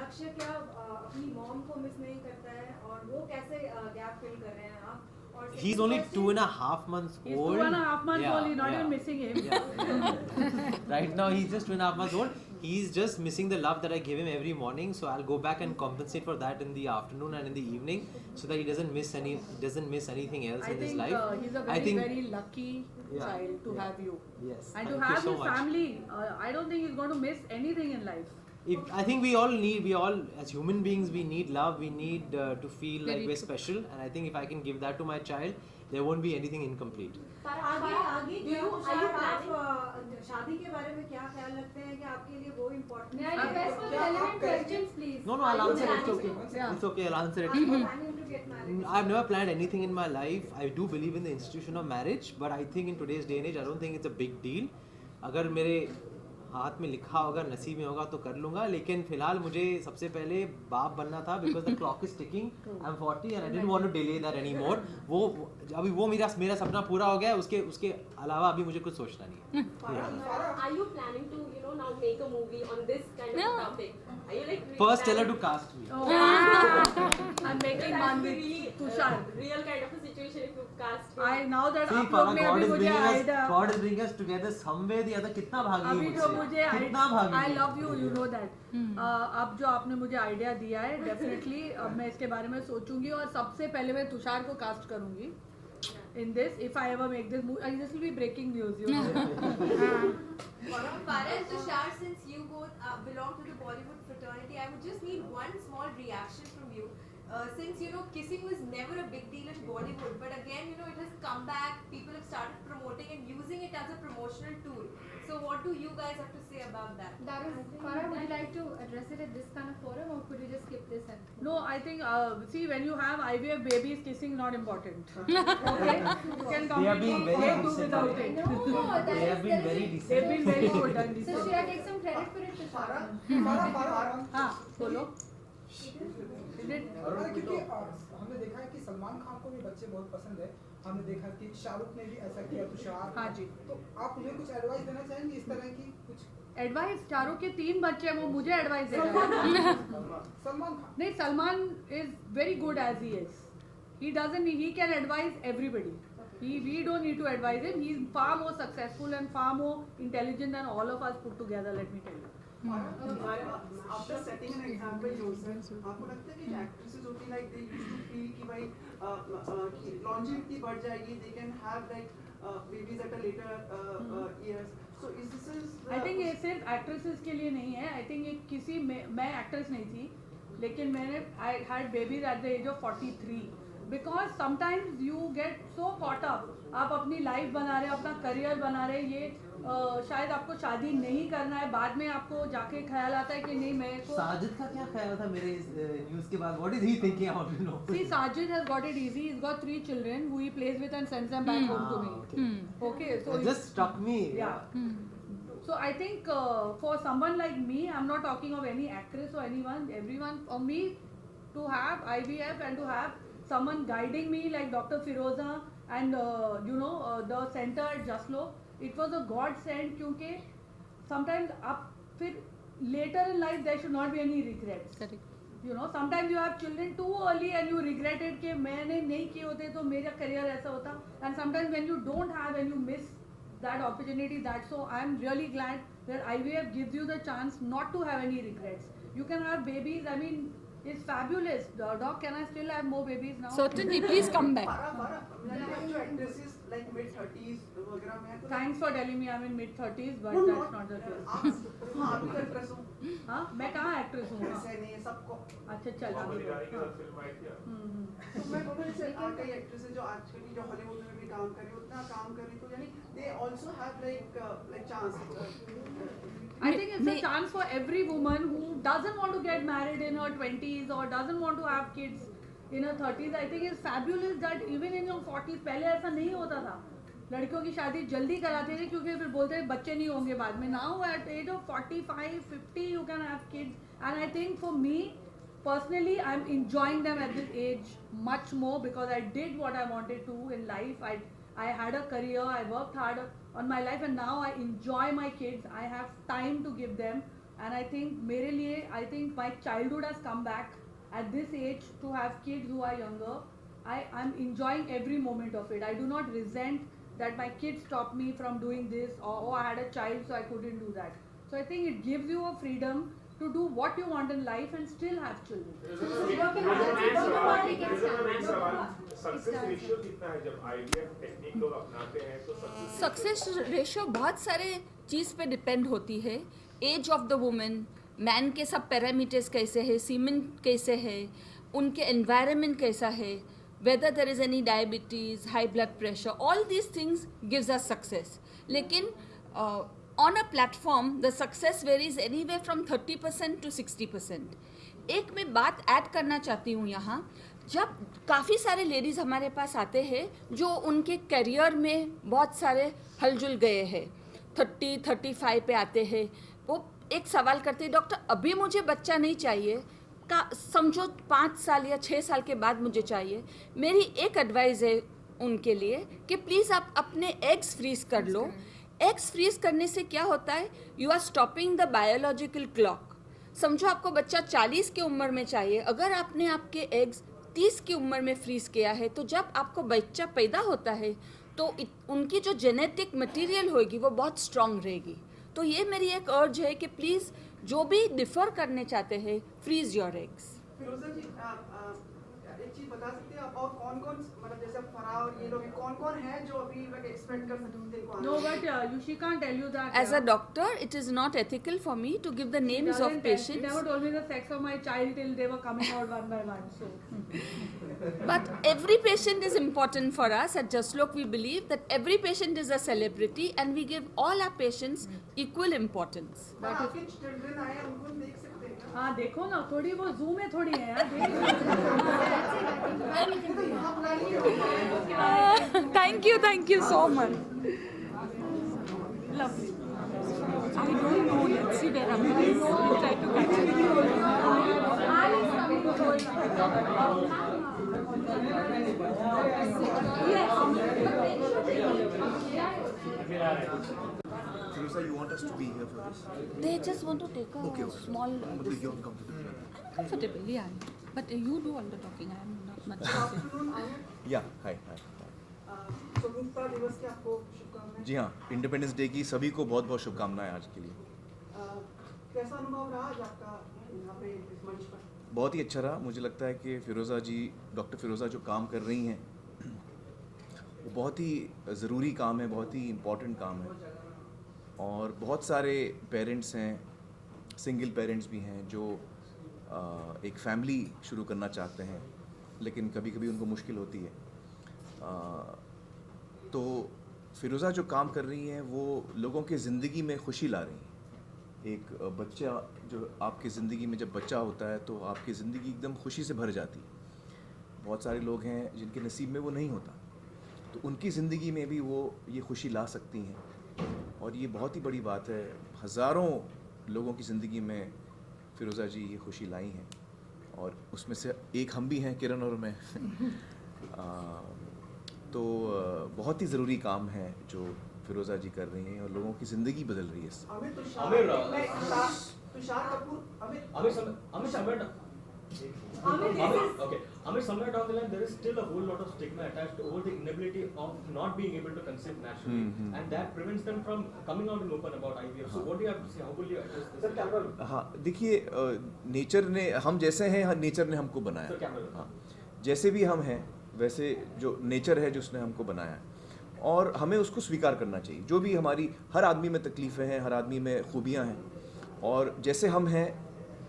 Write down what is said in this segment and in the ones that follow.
अक्षय क्या अपनी मॉम को मिस नहीं करता है और वो कैसे गैप फिल कर रहे हैं आप? और He's only 2.5 months He's old. 2.5 months Yeah, old. He's not yeah. even missing him. Yeah. Right now he's just 2.5 months old. He's just missing the love that I give him every morning. So I'll go back and compensate for that in the afternoon and in the evening, so that he doesn't miss anything else I in his think life. he's a I think very lucky child to have you. Yes. And Thank to have you so his much. family. I don't think he's going to miss anything in life. I think we all as human beings, we need love, we need to feel like we're special, and I think if I can give that to my child, there won't be anything incomplete. पर आगे क्या आप शादी के बारे में क्या ख्याल रखते हैं कि आपके लिए वो इम्पोर्टेंट है? relevant questions, please. No, I'll answer it. It's okay. Yeah. It's okay. I'll answer it. Are you planning to get married? I've never planned anything in my life. I do believe in the institution of marriage, but I think in today's day and age, I don't think it's a big deal. अगर मेरे हाथ में लिखा होगा, नसीब में होगा तो कर लूँगा, लेकिन फिलहाल मुझे सबसे पहले बाप बनना था, because the clock is ticking. I'm 40 and I didn't want to delay that anymore. अभी वो मेरा सपना पूरा हो गया है, उसके अलावा अभी मुझे कुछ सोचना नहीं है. Are you planning to, now make a movie on this kind of topic? Are you like First tell her to cast me. I'm making one with Tushar. real kind of a situation if you cast him? Now that See, आप लोग ने अभी मुझे idea God is bringing us together some way or the other. कितना भागी अभी जो मुझे कितना भागी I love you, you know that. अब जो आपने मुझे आइडिया दिया है, डेफिनेटली अब मैं इसके बारे में सोचूंगी और सबसे पहले मैं तुषार को कास्ट करूंगी. In this, if I ever make this movie, this will be breaking news, you know. Paras, Tushar, since you both belong to the Bollywood fraternity, I would just need one small reaction from you. Since kissing was never a big deal in Bollywood, but again it has come back. People have started promoting and using it as a promotional tool. So what do you guys have to say about that? Farah, would you like to address it at this kind of forum, or could you just skip this and? No, I think see, when you have IVF babies, kissing not important. Okay, you can They have been completely very do decent. without it. No, They have been very decent. They've been very good and So decent. should I take some credit for it, Tushar? हाँ, बोलो. क्योंकि हमने देखा है कि सलमान खान को भी बच्चे बहुत पसंद है. हमने देखा कि शाहरुख ने भी ऐसा किया, तुषार. हाँ जी. तो आप उन्हें कुछ एडवाइस देना चाहेंगे इस तरह की कुछ? एडवाइस, शाहरुख के 3 बच्चे हैं, वो मुझे एडवाइस दे रहा है. सलमान खान नहीं, Salman is very good as he is. He can advise everybody. We don't need to advise him. He is far more successful and far more intelligent than all of us put together, let me tell you. After setting an example yourself, आपको लगता है कि actresses होती like they used to feel कि भाई longevity बढ़ जाएगी, they can have like babies at a later years. So is this I think ये सिर्फ actresses के लिए नहीं है. I think ये किसी मैं actress नहीं थी, लेकिन मैंने I had babies at the age of 43. Because sometimes you get so caught up. आप अपनी लाइफ बना रहे, अपना करियर बना रहे, ये शायद आपको शादी नहीं करना है, बाद में आपको जाके ख्याल आता है कि नहीं मेरे को. साजिद का क्या ख्याल था मेरे इस न्यूज़ के बाद? What is he thinking about, you know? See, Sajid has got it easy. He's got 3 children who he plays with and sends them back home to me. Okay, so it just struck me. Yeah. So I think for someone like me, I'm not talking of any actress or everyone. For me to have IVF and to have someone guiding me like Dr. Firoza and the center at Jaslo, it was a godsend. क्योंकि sometimes आप फिर later in life there should not be any regrets. Correct. Sometimes you have children too early and you regretted कि मैंने नहीं किए होते तो मेरा career ऐसा होता. And sometimes when you don't have and you miss that opportunity, so I'm really glad that IVF gives you the chance not to have any regrets. You can have babies. I mean, it's fabulous. Doc, can I still have more babies now? Certainly, please come back. जो actresses like mid-30s वगैरह में है तो Thanks for telling me I'm in mid-30s, but No, that's not the case. आप भी actress हो. हाँ, मैं कहाँ actress हूँ? ऐसे नहीं है सबको. अच्छा चल. तो मैं बोल रहा हूँ कई एक्ट्रेसेस जो आजकल की जो हॉलीवुड में भी काम कर रही उतना काम कर रही तो यानी they also have like chance. I think it's a chance for every woman who doesn't want to get married in her 20s or doesn't want to have kids in her 30s. I think it's fabulous that even in your 40s, पहले ऐसा नहीं होता था. लड़कियों की शादी जल्दी कराते थे क्योंकि फिर बोलते थे बच्चे नहीं होंगे बाद में. Now at age of 45, 50 you can have kids, and I think for me personally I'm enjoying them at this age much more because I did what I wanted to in life. I had a career, I worked hard on my life, and now I enjoy my kids. I have time to give them. And I think मेरे लिए, I think my childhood has come back at this age to have kids who are younger. I'm enjoying every moment of it. I do not resent that my kids stopped me from doing this, or oh, I had a child so I couldn't do that. So I think it gives you a freedom to do what you want in life and still have children. Success ratio कितना है जब IVF technique लोग अपनाते हैं तो success ratio बहुत सारे चीज़ पे डिपेंड होती है. Age of the women, man के सब पैरामीटर्स कैसे है, सीमेन कैसे है, उनके एनवायरनमेंट कैसा है, whether there is any diabetes, high blood pressure, all these things gives us success. लेकिन on a platform the success varies anywhere from 30% to 60%. एक मैं बात ऐड करना चाहती हूँ यहाँ. जब काफ़ी सारे लेडीज़ हमारे पास आते हैं जो उनके करियर में बहुत सारे हलजुल गए हैं, 30-35 पे आते हैं, वो एक सवाल करते हैं, डॉक्टर अभी मुझे बच्चा नहीं चाहिए, का समझो 5 साल या 6 साल के बाद मुझे चाहिए. मेरी एक एडवाइस है उनके लिए कि प्लीज़ आप अपने एग्स फ्रीज कर लो. एग्स फ्रीज करने से क्या होता है, you are stopping the biological clock. समझो आपको बच्चा 40 की उम्र में चाहिए, अगर आपने आपके एग्स 30 की उम्र में फ्रीज किया है तो जब आपको बच्चा पैदा होता है तो उनकी जो जेनेटिक मटेरियल होगी वो बहुत स्ट्रांग रहेगी. तो ये मेरी एक अर्ज है कि प्लीज़ जो भी डिफर करने चाहते हैं, फ्रीज योर एग्स. फिरोजा जी, एक चीज बता सकते हैं आप और कौन-कौन, मतलब जैसे फराह और ये लोग कौन-कौन हैं जो अभी तक एक्सपेक्ट कर सकते हैं? No, but she can't tell you that. As a doctor, it is not ethical for me to give the names of patients. She never told me the sex of my child till they were coming out one by one. So. But every patient is important for us. At Just Look, we believe that every patient is a celebrity and we give all our patients equal importance. आपके children आए हैं, उनको देख सकते हैं. हाँ देखो ना, थोड़ी वो जूम में थोड़ी है यार. Thank you so much. Lovely. I don't know. Let's see where I'm going. We'll try to catch it. Firoza, you want us to be here for this? They just want to take a small. But you're uncomfortable. Comfortable, yeah. But you do all the talking. I am not much. Yeah, hi. स्वतंत्रता दिवस की आपको शुभकामनाएं. जी हाँ, independence day की सभी को बहुत बहुत शुभकामनाएं आज के लिए. कैसा अनुभव रहा आज आपका यहाँ पे इस मंच पर? बहुत ही अच्छा रहा. मुझे लगता है कि फिरोज़ा जी, डॉक्टर फिरोज़ा जो काम कर रही हैं वो बहुत ही ज़रूरी काम है, बहुत ही इम्पोर्टेंट काम है. और बहुत सारे पेरेंट्स हैं, सिंगल पेरेंट्स भी हैं जो एक फैमिली शुरू करना चाहते हैं, लेकिन कभी कभी उनको मुश्किल होती है. तो फिरोज़ा जो काम कर रही हैं वो लोगों की ज़िंदगी में खुशी ला रही हैं. एक बच्चा जो आपकी ज़िंदगी में जब बच्चा होता है तो आपकी ज़िंदगी एकदम खुशी से भर जाती है. बहुत सारे लोग हैं जिनके नसीब में वो नहीं होता, तो उनकी ज़िंदगी में भी वो ये खुशी ला सकती हैं. और ये बहुत ही बड़ी बात है. हज़ारों लोगों की ज़िंदगी में फिरोज़ा जी ये खुशी लाई हैं, और उसमें से एक हम भी हैं, किरण और मैं. तो बहुत ही ज़रूरी काम है जो फिरोज़ा जी कर रही हैं, और लोगों की ज़िंदगी बदल रही है. Amir, somewhere down the line, there is still a whole lot of stigma attached over the inability of not being able to conceive naturally, and that prevents them from coming out in open about IVF. So, what do you have to say? How will you address this? हाँ, देखिए, nature ने, हम जैसे हैं, nature ने हमको बनाया. हाँ, जैसे भी हम हैं वैसे जो नेचर है जो उसने हमको बनाया है, और हमें उसको स्वीकार करना चाहिए. जो भी हमारी, हर आदमी में तकलीफ़ें हैं, हर आदमी में खूबियाँ हैं, और जैसे हम हैं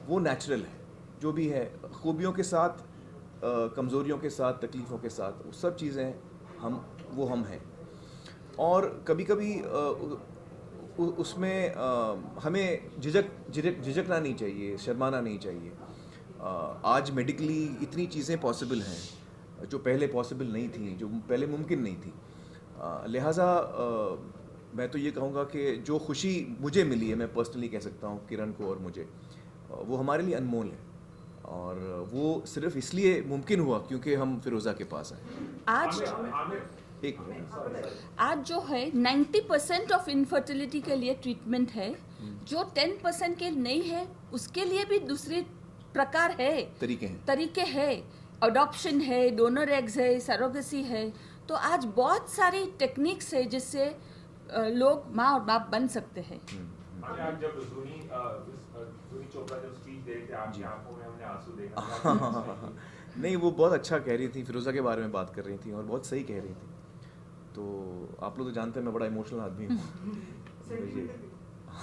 वो नेचुरल है. जो भी है, खूबियों के साथ, कमज़ोरियों के साथ, तकलीफ़ों के साथ, वो सब चीज़ें हम हैं. और कभी कभी उसमें हमें झिझकना नहीं चाहिए, शर्माना नहीं चाहिए. आज मेडिकली इतनी चीज़ें पॉसिबल हैं जो पहले पॉसिबल नहीं थी, जो पहले मुमकिन नहीं थी. लिहाजा मैं तो ये कहूँगा कि जो खुशी मुझे मिली है, मैं पर्सनली कह सकता हूँ, किरण को और मुझे, वो हमारे लिए अनमोल है. और वो सिर्फ इसलिए मुमकिन हुआ क्योंकि हम फिरोज़ा के पास आए. आज एक मिनट, आज जो है 90% ऑफ इनफर्टिलिटी के लिए ट्रीटमेंट है, जो 10% के नहीं है उसके लिए भी दूसरे प्रकार है, तरीके हैं, अडॉप्शन है, डोनर एग्स है, सरोगेसी है। तो आज बहुत सारी टेक्निक्स है जिससे लोग माँ और बाप बन सकते हैं। आज जब जूही चोपड़ा जब स्पीच दे रहे थे आपकी आंखों में हमने आंसू देखा। नहीं, वो बहुत अच्छा कह रही थी, फिरोज़ा के बारे में बात कर रही थी और बहुत सही कह रही थी। तो आप लोग तो जानते हैं मैं बड़ा इमोशनल आदमी हूँ। मुझे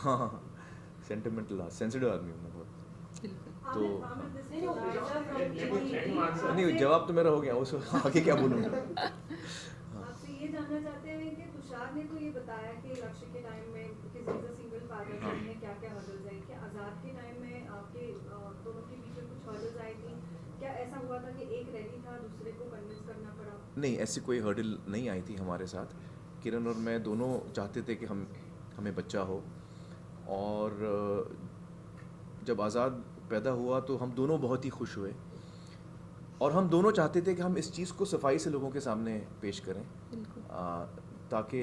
हाँ, सेंटिमेंटल सेंसिटिव आदमी हूँ मैं बहुत। तो नहीं, जवाब तो मेरा हो गया, उसको आगे क्या बोलूँगा। आपसे ये जानना चाहते हैं कि तुषार ने तो ये बताया कि लक्ष्य के टाइम में सिंगल फादर में क्या क्या हर्डल्स हैं, क्या आज़ाद के टाइम में आपके दोनों के बीच में कुछ हर्डल्स आई थी? क्या ऐसा हुआ था कि एक रेडी था, दूसरे को कन्विंस करना पड़ा? नहीं, ऐसी कोई हर्डल नहीं आई थी हमारे साथ। किरण और मैं दोनों चाहते थे कि हमें बच्चा हो, और जब आज़ाद पैदा हुआ तो हम दोनों बहुत ही खुश हुए, और हम दोनों चाहते थे कि हम इस चीज़ को सफाई से लोगों के सामने पेश करें, ताकि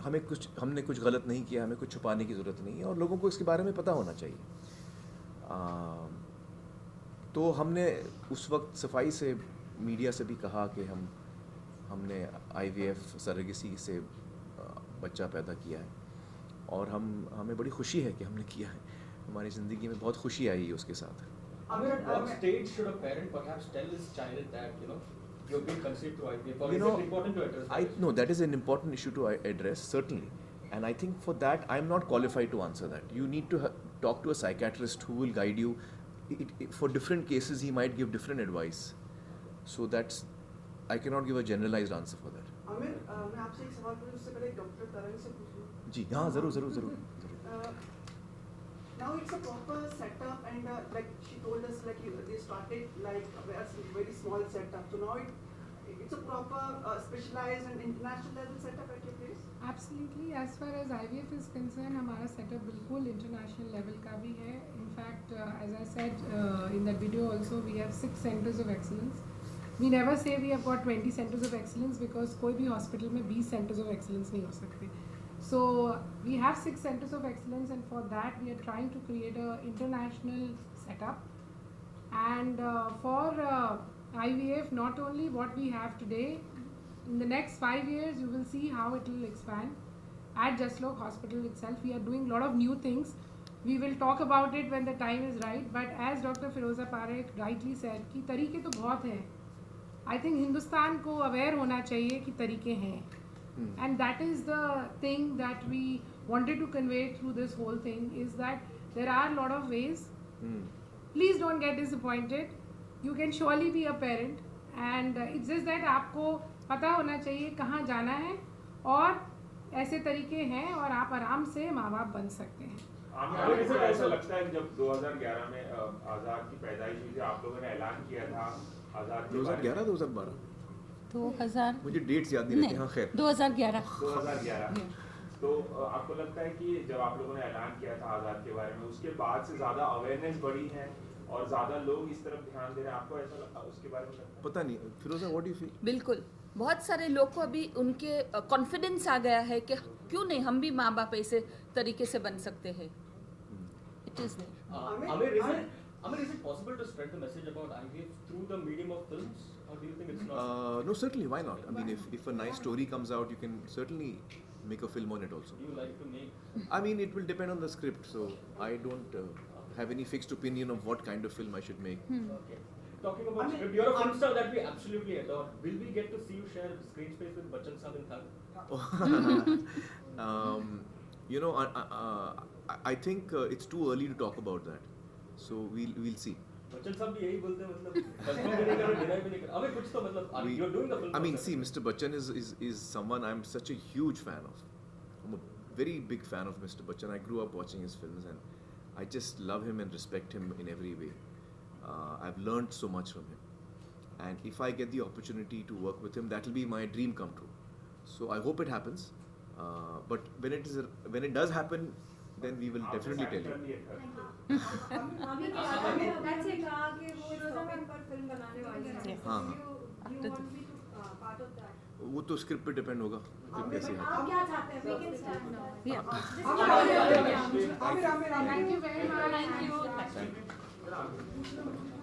हमने कुछ गलत नहीं किया, हमें कुछ छुपाने की ज़रूरत नहीं है और लोगों को इसके बारे में पता होना चाहिए। तो हमने उस वक्त सफाई से मीडिया से भी कहा कि हमने IVF सरोगेसी से बच्चा पैदा किया है, और हमें बड़ी खुशी है कि हमने किया है। हमारी ज़िंदगी में बहुत खुशी आई है उसके साथ। At what stage should a parent perhaps tell his child that you've been conceived through IVF, or is it important to address? No, that is an important issue to address, certainly, and I think for that I am not qualified to answer that. You need to talk to a psychiatrist who will guide you. For different cases, he might give different advice. So I cannot give a generalized answer for that. Aamir, मैं आपसे एक सवाल पूछूं, उससे पहले doctor तरंग से पूछूं। जी हाँ, ज़रूर। Now it's a proper setup, and like she told us, like they started like a very small setup. So now it's a proper specialized and international level setup at your place. Absolutely. As far as IVF is concerned, हमारा setup बिल्कुल international level का भी है. In fact, as I said in that video also, we have 6 centers of excellence. We never say we have got 20 centers of excellence, because कोई भी hospital में 20 centers of excellence नहीं हो सकते. So we have 6 centers of excellence, and for that we are trying to create a international setup. And for IVF, not only what we have today, in the next 5 years you will see how it will expand. At Jaslok Hospital itself, we are doing a lot of new things. We will talk about it when the time is right. But as Dr. Firoza Parekh rightly said, कि तरीके तो बहुत हैं. I think Hindustan को aware होना चाहिए कि तरीके हैं. And that is the thing that we wanted to convey through this whole thing, is that there are a lot of ways. Please don't get disappointed. You can surely be a parent, and it's just that आपको पता होना चाहिए कहाँ जाना है, और ऐसे तरीके हैं और आप आराम से माँ बाप बन सकते हैं। ऐसा लगता है कि जब 2011 में आज़ाद की पैदाइश हुई थी, आप लोगों ने ऐलान किया था आज़ाद 2011 2012 2000 मुझे डेट्स याद नहीं रहती। हाँ, खैर 2011 तो आपको लगता है कि जब आप लोगों ने ऐलान किया था आज़ाद के बारे में, उसके बाद से ज़्यादा अवेयरनेस बढ़ी है और ज़्यादा लोग इस तरफ ध्यान दे रहे हैं, आपको ऐसा लगता है उसके बारे में? पता नहीं, फिरोजा व्हाट डू यू फील? बिल्कुल, बहुत सारे लोग को अभी उनके कॉन्फिडेंस आ गया है कि क्यों नहीं, हम भी माँ बाप ऐसे तरीके से बन सकते हैं। It is Amir, is it possible to spread the message about IVF through the medium of films, or do you think it's not? No, certainly, why not? I mean, if a nice story comes out, you can certainly make a film on it also. Do you like to make? I mean, it will depend on the script, so I don't have any fixed opinion of what kind of film I should make. Okay. Talking about script, you're a film star that we absolutely adore. Will we get to see you share screen space with Bachchan Saab in Thug? You know, I think it's too early to talk about that. So we'll see. Bachchan साहब भी यही बोलते हैं, मतलब confirm भी नहीं कर रहे, डिनाई भी नहीं कर रहे। अबे कुछ तो मतलब you're doing the film. I mean, see, Mr. Bachchan is someone I'm such a huge fan of. I'm a very big fan of Mr. Bachchan. I grew up watching his films, and I just love him and respect him in every way. I've learned so much from him, and if I get the opportunity to work with him, that will be my dream come true. So I hope it happens. But when it does happen, then we will definitely tell you. वो तो script पे depend होगा फिर कैसे है। आप क्या चाहते हैं? We can start now. Thank you very much. Thank you.